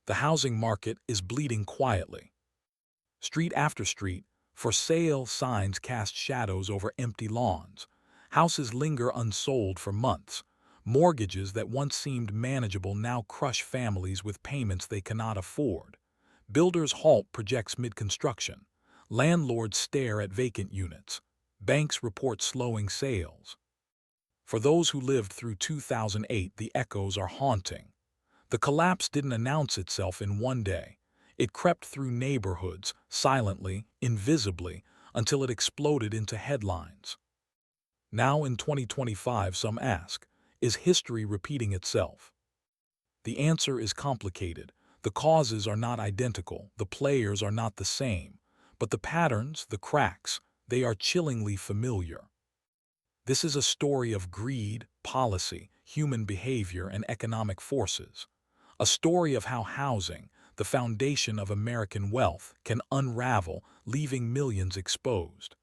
The housing market is bleeding quietly. Street after street, for sale signs cast shadows over empty lawns. Houses linger unsold for months. Mortgages that once seemed manageable now crush families with payments they cannot afford. Builders halt projects mid-construction. Landlords stare at vacant units. Banks report slowing sales. For those who lived through 2008, the echoes are haunting. The collapse didn't announce itself in one day. It crept through neighborhoods, silently, invisibly, until it exploded into headlines. Now in 2025, some ask, is history repeating itself? The answer is complicated. The causes are not identical, the players are not the same, but the patterns, the cracks, they are chillingly familiar. This is a story of greed, policy, human behavior, and economic forces. A story of how housing, the foundation of American wealth, can unravel, leaving millions exposed.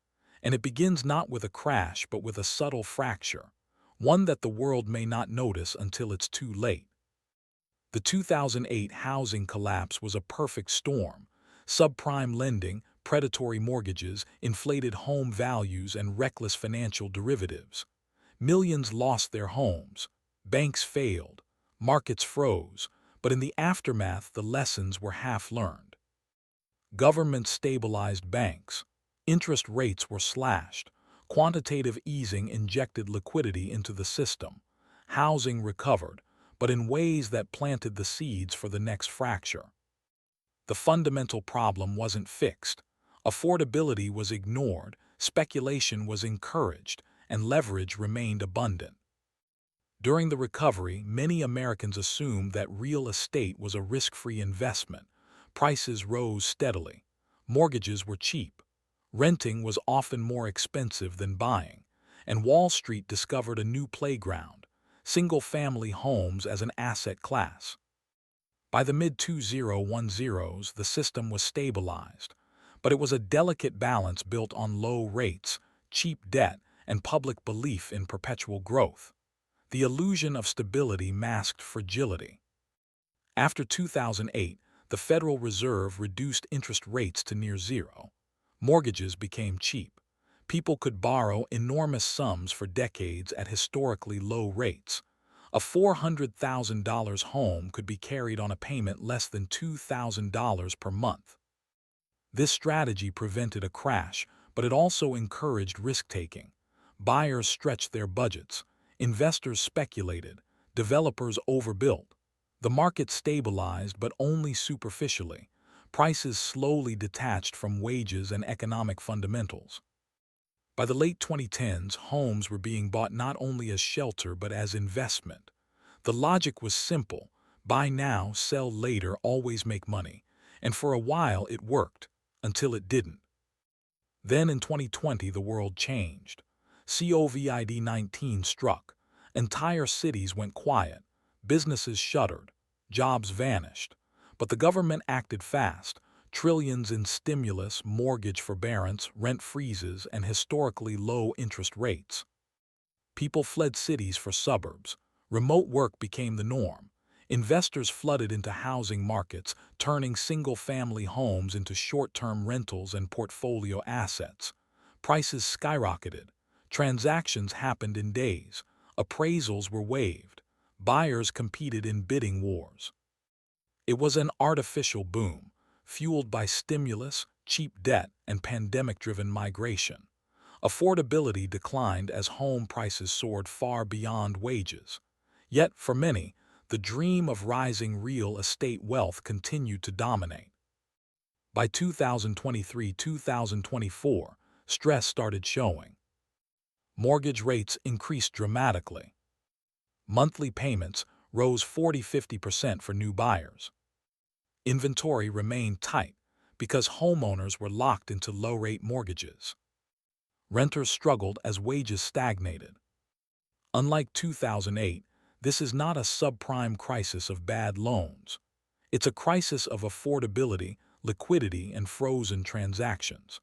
And it begins not with a crash, but with a subtle fracture, one that the world may not notice until it's too late. The 2008 housing collapse was a perfect storm. Subprime lending, predatory mortgages, inflated home values, and reckless financial derivatives. Millions lost their homes. Banks failed. Markets froze. But in the aftermath, the lessons were half learned. Government stabilized banks. Interest rates were slashed. Quantitative easing injected liquidity into the system. Housing recovered, but in ways that planted the seeds for the next fracture. The fundamental problem wasn't fixed. Affordability was ignored, speculation was encouraged, and leverage remained abundant. During the recovery, many Americans assumed that real estate was a risk-free investment. Prices rose steadily. Mortgages were cheap. Renting was often more expensive than buying. And Wall Street discovered a new playground: single-family homes as an asset class. By the mid-2010s, the system was stabilized, but it was a delicate balance built on low rates, cheap debt, and public belief in perpetual growth. The illusion of stability masked fragility. After 2008, the Federal Reserve reduced interest rates to near zero. Mortgages became cheap. People could borrow enormous sums for decades at historically low rates. A $400,000 home could be carried on a payment less than $2,000 per month. This strategy prevented a crash, but it also encouraged risk-taking. Buyers stretched their budgets. Investors speculated. Developers overbuilt. The market stabilized, but only superficially. Prices slowly detached from wages and economic fundamentals. By the late 2010s, homes were being bought not only as shelter but as investment. The logic was simple: buy now, sell later, always make money. And for a while it worked, until it didn't. Then in 2020 the world changed. COVID-19 struck. Entire cities went quiet. Businesses shuttered. Jobs vanished. But the government acted fast. Trillions in stimulus, mortgage forbearance, rent freezes, and historically low interest rates. People fled cities for suburbs. Remote work became the norm. Investors flooded into housing markets, turning single-family homes into short-term rentals and portfolio assets. Prices skyrocketed. Transactions happened in days. Appraisals were waived. Buyers competed in bidding wars. It was an artificial boom, fueled by stimulus, cheap debt, and pandemic-driven migration. Affordability declined as home prices soared far beyond wages. Yet, for many, the dream of rising real estate wealth continued to dominate. By 2023-2024, stress started showing. Mortgage rates increased dramatically. Monthly payments rose 40–50% for new buyers. Inventory remained tight because homeowners were locked into low-rate mortgages. Renters struggled as wages stagnated. Unlike 2008, this is not a subprime crisis of bad loans. It's a crisis of affordability, liquidity, and frozen transactions.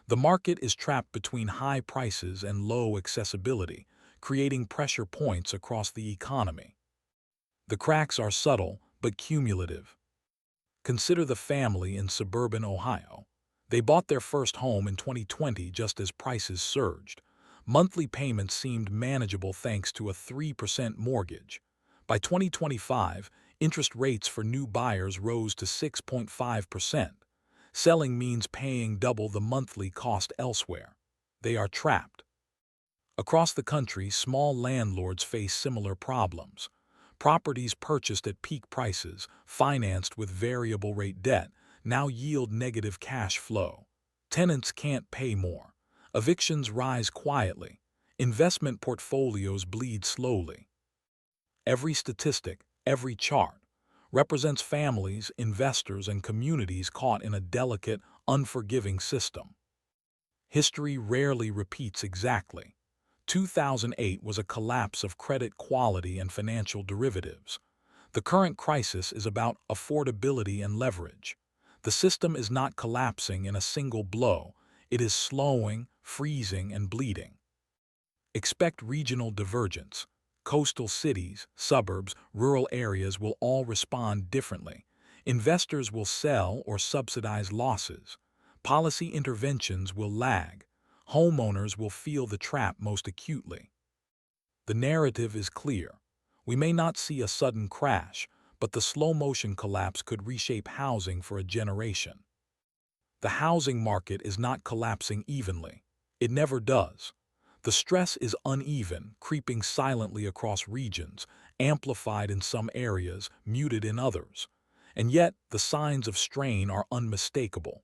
The market is trapped between high prices and low accessibility, creating pressure points across the economy. The cracks are subtle but cumulative. Consider the family in suburban Ohio. They bought their first home in 2020 just as prices surged. Monthly payments seemed manageable thanks to a 3% mortgage. By 2025, interest rates for new buyers rose to 6.5%. Selling means paying double the monthly cost elsewhere. They are trapped. Across the country, small landlords face similar problems. Properties purchased at peak prices, financed with variable rate debt, now yield negative cash flow. Tenants can't pay more. Evictions rise quietly. Investment portfolios bleed slowly. Every statistic, every chart, represents families, investors, and communities caught in a delicate, unforgiving system. History rarely repeats exactly. 2008 was a collapse of credit quality and financial derivatives. The current crisis is about affordability and leverage. The system is not collapsing in a single blow. It is slowing, freezing, and bleeding. Expect regional divergence. Coastal cities, suburbs, rural areas will all respond differently. Investors will sell or subsidize losses. Policy interventions will lag. Homeowners will feel the trap most acutely. The narrative is clear. We may not see a sudden crash, but the slow-motion collapse could reshape housing for a generation. The housing market is not collapsing evenly. It never does. The stress is uneven, creeping silently across regions, amplified in some areas, muted in others. And yet, the signs of strain are unmistakable.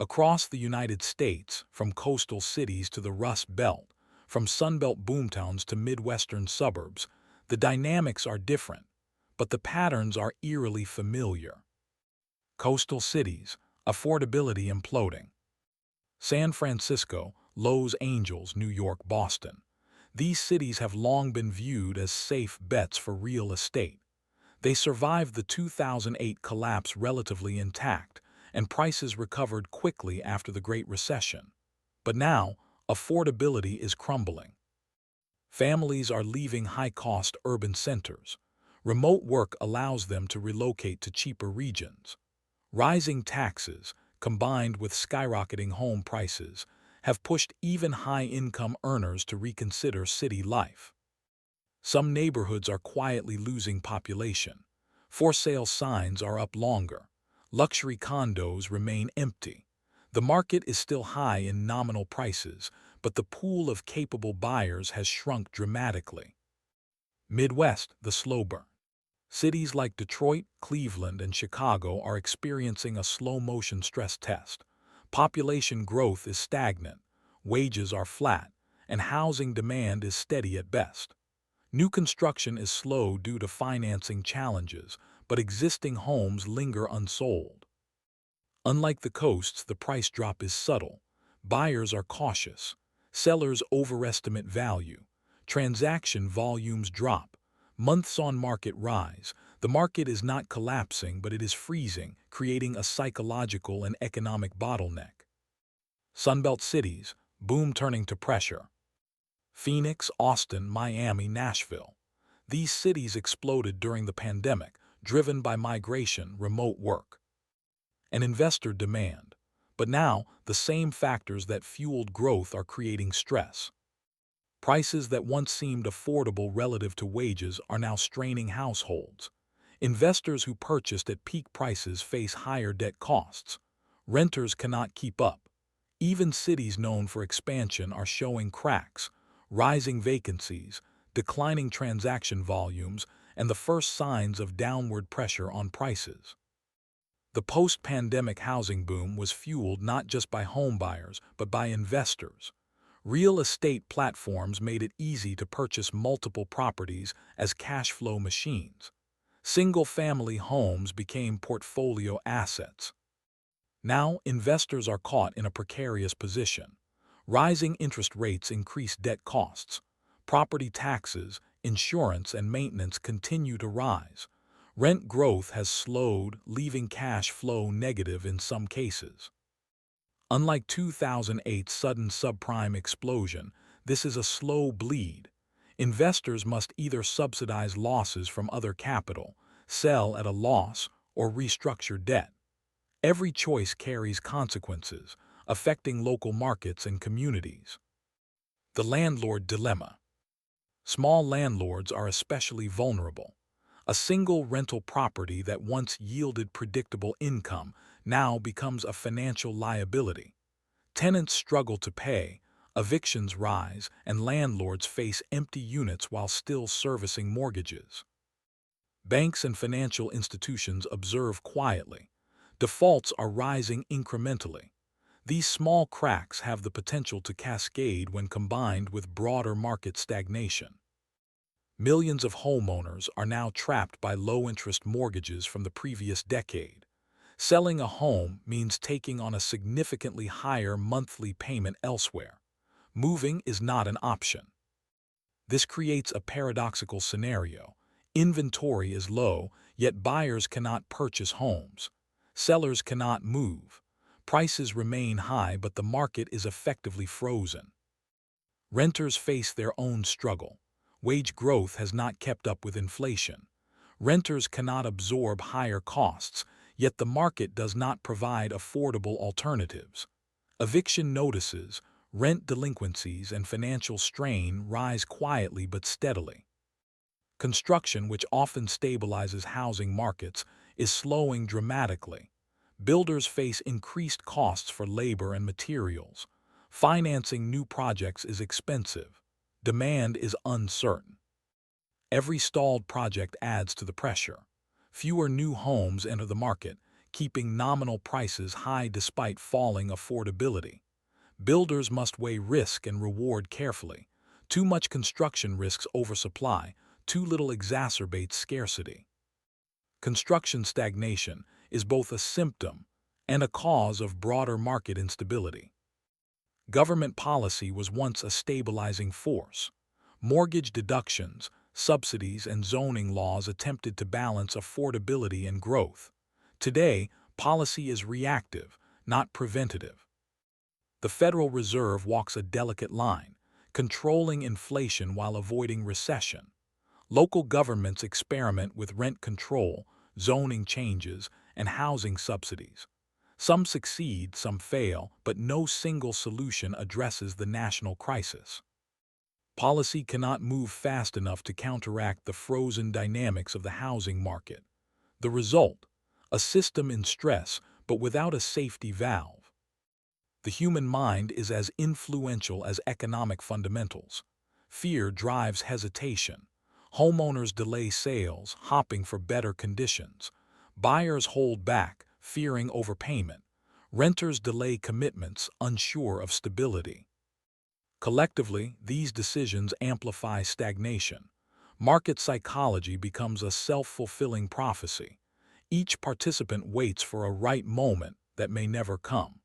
Across the United States, from coastal cities to the Rust Belt, from Sunbelt boomtowns to Midwestern suburbs, the dynamics are different, but the patterns are eerily familiar. Coastal cities, affordability imploding. San Francisco, Los Angeles, New York, Boston. These cities have long been viewed as safe bets for real estate. They survived the 2008 collapse relatively intact, and prices recovered quickly after the Great Recession. But now, affordability is crumbling. Families are leaving high-cost urban centers. Remote work allows them to relocate to cheaper regions. Rising taxes, combined with skyrocketing home prices, have pushed even high-income earners to reconsider city life. Some neighborhoods are quietly losing population. For-sale signs are up longer. Luxury condos remain empty. The market is still high in nominal prices, but the pool of capable buyers has shrunk dramatically. Midwest, the slow burn. Cities like Detroit, Cleveland, and Chicago are experiencing a slow-motion stress test. Population growth is stagnant, wages are flat, and housing demand is steady at best. New construction is slow due to financing challenges, but existing homes linger unsold. Unlike the coasts, the price drop is subtle. Buyers are cautious. Sellers overestimate value. Transaction volumes drop. Months on market rise. The market is not collapsing, but it is freezing, creating a psychological and economic bottleneck. Sunbelt cities, boom turning to pressure. Phoenix, Austin, Miami, Nashville. These cities exploded during the pandemic, driven by migration, remote work, and investor demand. But now, the same factors that fueled growth are creating stress. Prices that once seemed affordable relative to wages are now straining households. Investors who purchased at peak prices face higher debt costs. Renters cannot keep up. Even cities known for expansion are showing cracks, rising vacancies, declining transaction volumes, and the first signs of downward pressure on prices. The post-pandemic housing boom was fueled not just by homebuyers, but by investors. Real estate platforms made it easy to purchase multiple properties as cash flow machines. Single-family homes became portfolio assets. Now, investors are caught in a precarious position. Rising interest rates increase debt costs. Property taxes, insurance, and maintenance continue to rise. Rent growth has slowed, leaving cash flow negative in some cases. Unlike 2008's sudden subprime explosion, this is a slow bleed. Investors must either subsidize losses from other capital, sell at a loss, or restructure debt. Every choice carries consequences, affecting local markets and communities. The landlord dilemma. Small landlords are especially vulnerable. A single rental property that once yielded predictable income now becomes a financial liability. Tenants struggle to pay, evictions rise, and landlords face empty units while still servicing mortgages. Banks and financial institutions observe quietly. Defaults are rising incrementally. These small cracks have the potential to cascade when combined with broader market stagnation. Millions of homeowners are now trapped by low-interest mortgages from the previous decade. Selling a home means taking on a significantly higher monthly payment elsewhere. Moving is not an option. This creates a paradoxical scenario. Inventory is low, yet buyers cannot purchase homes. Sellers cannot move. Prices remain high, but the market is effectively frozen. Renters face their own struggle. Wage growth has not kept up with inflation. Renters cannot absorb higher costs, yet the market does not provide affordable alternatives. Eviction notices, rent delinquencies, and financial strain rise quietly but steadily. Construction, which often stabilizes housing markets, is slowing dramatically. Builders face increased costs for labor and materials. Financing new projects is expensive. Demand is uncertain. Every stalled project adds to the pressure. Fewer new homes enter the market, keeping nominal prices high despite falling affordability. Builders must weigh risk and reward carefully. Too much construction risks oversupply, too little exacerbates scarcity. Construction stagnation is both a symptom and a cause of broader market instability. Government policy was once a stabilizing force. Mortgage deductions, subsidies, and zoning laws attempted to balance affordability and growth. Today, policy is reactive, not preventative. The Federal Reserve walks a delicate line, controlling inflation while avoiding recession. Local governments experiment with rent control, zoning changes, and housing subsidies. Some succeed, some fail, but no single solution addresses the national crisis. Policy cannot move fast enough to counteract the frozen dynamics of the housing market. The result: a system in stress, but without a safety valve. The human mind is as influential as economic fundamentals. Fear drives hesitation. Homeowners delay sales, hoping for better conditions. Buyers hold back, fearing overpayment. Renters delay commitments, unsure of stability. Collectively, these decisions amplify stagnation. Market psychology becomes a self-fulfilling prophecy. Each participant waits for a right moment that may never come.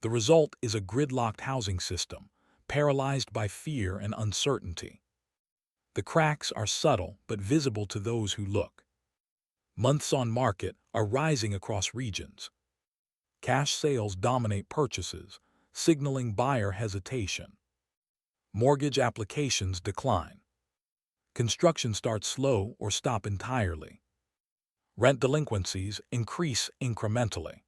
The result is a gridlocked housing system, paralyzed by fear and uncertainty. The cracks are subtle but visible to those who look. Months on market are rising across regions. Cash sales dominate purchases, signaling buyer hesitation. Mortgage applications decline. Construction starts slow or stop entirely. Rent delinquencies increase incrementally.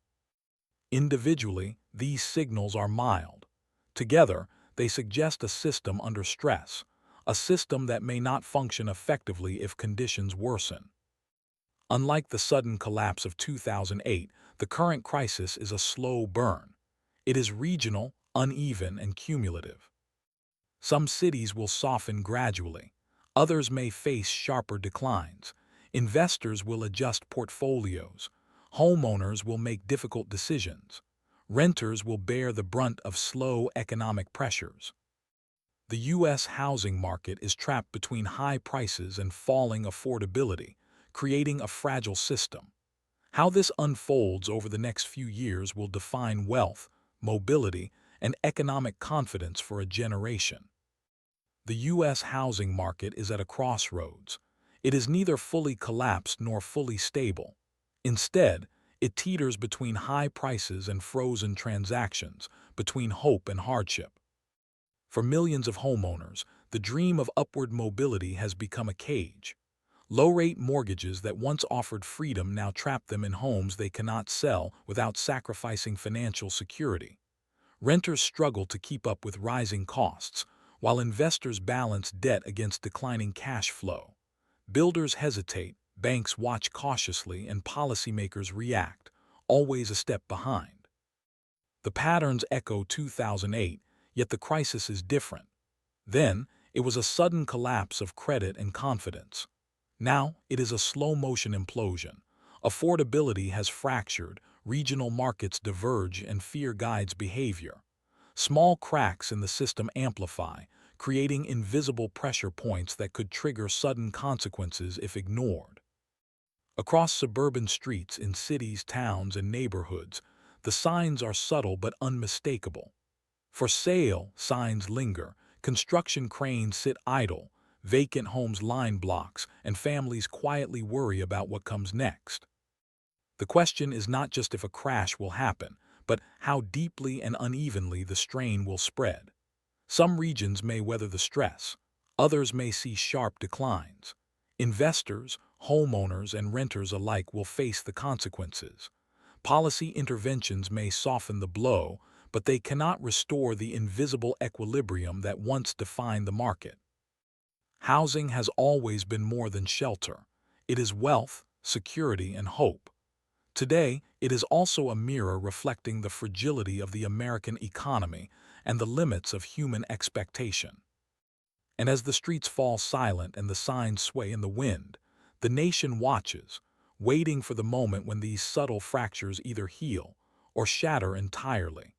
Individually, these signals are mild. Together, they suggest a system under stress, a system that may not function effectively if conditions worsen. Unlike the sudden collapse of 2008, the current crisis is a slow burn. It is regional, uneven, and cumulative. Some cities will soften gradually. Others may face sharper declines. Investors will adjust portfolios. Homeowners will make difficult decisions. Renters will bear the brunt of slow economic pressures. The U.S. housing market is trapped between high prices and falling affordability, creating a fragile system. How this unfolds over the next few years will define wealth, mobility, and economic confidence for a generation. The U.S. housing market is at a crossroads. It is neither fully collapsed nor fully stable. Instead, it teeters between high prices and frozen transactions, between hope and hardship. For millions of homeowners, the dream of upward mobility has become a cage. Low-rate mortgages that once offered freedom now trap them in homes they cannot sell without sacrificing financial security. Renters struggle to keep up with rising costs, while investors balance debt against declining cash flow. Builders hesitate, banks watch cautiously, and policymakers react, always a step behind. The patterns echo 2008, yet the crisis is different. Then, it was a sudden collapse of credit and confidence. Now, it is a slow-motion implosion. Affordability has fractured, regional markets diverge, and fear guides behavior. Small cracks in the system amplify, creating invisible pressure points that could trigger sudden consequences if ignored. Across suburban streets in cities, towns, and neighborhoods, the signs are subtle but unmistakable. For sale, signs linger, construction cranes sit idle, vacant homes line blocks, and families quietly worry about what comes next. The question is not just if a crash will happen, but how deeply and unevenly the strain will spread. Some regions may weather the stress, others may see sharp declines. Investors, homeowners, and renters alike will face the consequences. Policy interventions may soften the blow, but they cannot restore the invisible equilibrium that once defined the market. Housing has always been more than shelter. It is wealth, security, and hope. Today, it is also a mirror reflecting the fragility of the American economy and the limits of human expectation. And as the streets fall silent and the signs sway in the wind, the nation watches, waiting for the moment when these subtle fractures either heal or shatter entirely.